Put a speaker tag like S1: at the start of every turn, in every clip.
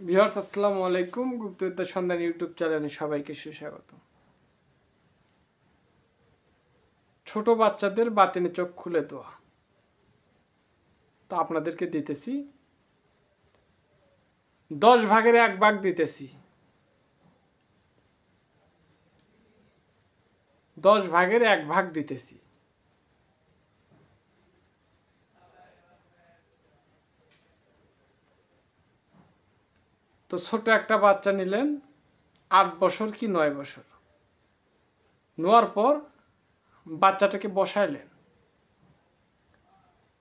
S1: Viewers আসসালামু আলাইকুম। গুপ্তবিদ্যা সন্ধান ইউটিউব চ্যানেলে সবাইকে সুস্বাগত। ছোট বাচ্চাদের বাতিনে চোখ খুলে দেওয়া তো আপনাদেরকে দিতেছি 10 ভাগের 1 ভাগ দিতেছি। 10 ভাগের 1 ভাগ দিতেছি। তো ছোট একটা বাচ্চা নিলেন 8 বছর কি 9 বছর, নেওয়ার পর বাচ্চাটাকে বসাইলেন,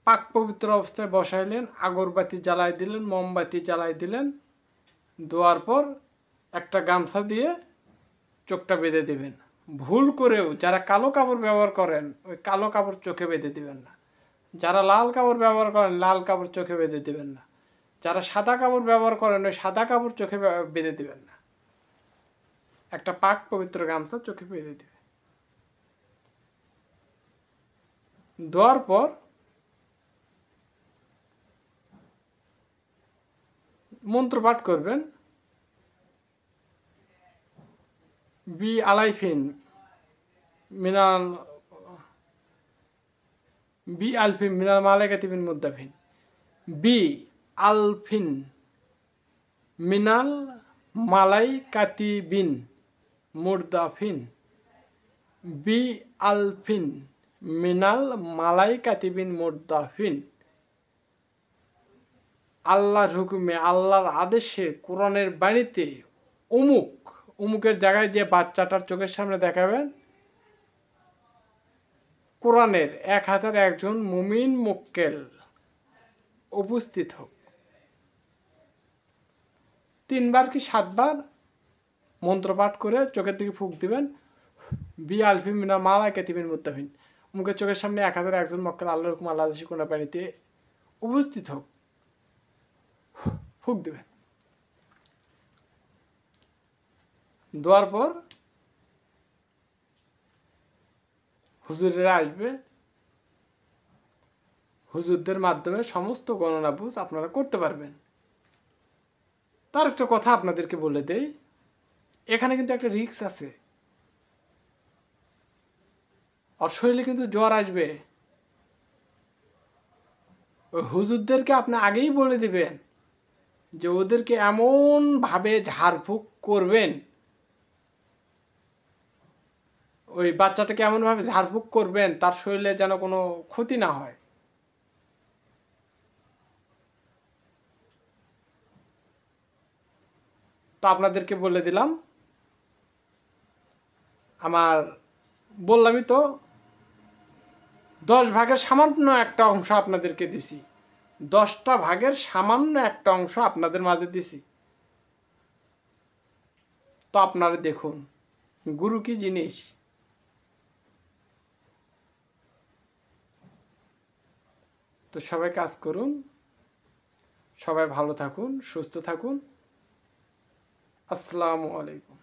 S1: পাক পবিত্র অবস্থায় বসাইলেন, আগরবাতি জ্বালাই দিলেন, মোমবাতি জ্বালাই দিলেন, দেওয়ার পর একটা গামছা দিয়ে চোখটা বেঁধে দিবেন। ভুল করেও যারা কালো কাপড় ব্যবহার করেন ওই কালো কাপড় চোখে বেঁধে দিবেন না, যারা লাল কাপড় ব্যবহার করেন লাল কাপড় চোখে বেঁধে দিবেন না, যারা সাদা কাপড় ব্যবহার করেন ওই সাদা কাপড় চোখে বেঁধে দিবেন না। একটা পাক পবিত্র গামছা চোখে বেঁধে দিবেন। দেওয়ার পর মন্ত্র পাঠ করবেন, বি আলাইফিন মিনাল বি আলফিন মিনাল মালাইকাতিবিন মুদ্দাফিন, বি আলফিন মিনাল মালাইকাতিবিন মুরদাফিন, বি আলফিন মিনাল মালাইকাতিবিন মুরদাফিন। আল্লাহর হুকুমে, আল্লাহর আদেশে, কোরআনের বাণীতে অমুকের জায়গায় যে বাচ্চাটার চোখের সামনে দেখাবেন, কোরআনের 1001 মুমিন মুক্কেল উপস্থিত হোক। 3 বার কি 7 বার মন্ত্রপাঠ করে চোখের দিকে ফুঁক দিবেন, বি আলফি মিনা মালাইকাতিবিন মুত্তাফিন, মুখের চোখের সামনে 1001 মক্কেল আল্লাহর হুকুম আল্লাহ আদেশে কোরআনের বাণীতে উপস্থিত হোক, ফুঁক দিবেন। দেওয়ার পর হুজুরেরা আসবে, হুজুরদের মাধ্যমে সমস্ত গণনা বুঝ আপনারা করতে পারবেন। তার একটা কথা আপনাদেরকে বলে দেই, এখানে কিন্তু একটা রিস্ক আছে। আর শরীরে কিন্তু জ্বর আসবে। ওই হুজুরদেরকে আপনি আগেই বলে দিবেন যে ওদেরকে এমনভাবে ঝাড়ফুঁক করবেন, ওই বাচ্চাটাকে এমনভাবে ঝাড়ফুঁক করবেন তার শরীরে যেন কোনো ক্ষতি না হয়। তো আপনাদেরকে বলে দিলাম, বললামই তো 10 ভাগের সামান্য একটা অংশ আপনাদেরকে দিছি, 10টা ভাগের সামান্য একটা অংশ আপনাদের মাঝে দিছি। তো আপনারা দেখুন গুরু কি জিনিস। তো সবাই কাজ করুন, সবাই ভালো থাকুন, সুস্থ থাকুন। আসসালামু আলাইকুম।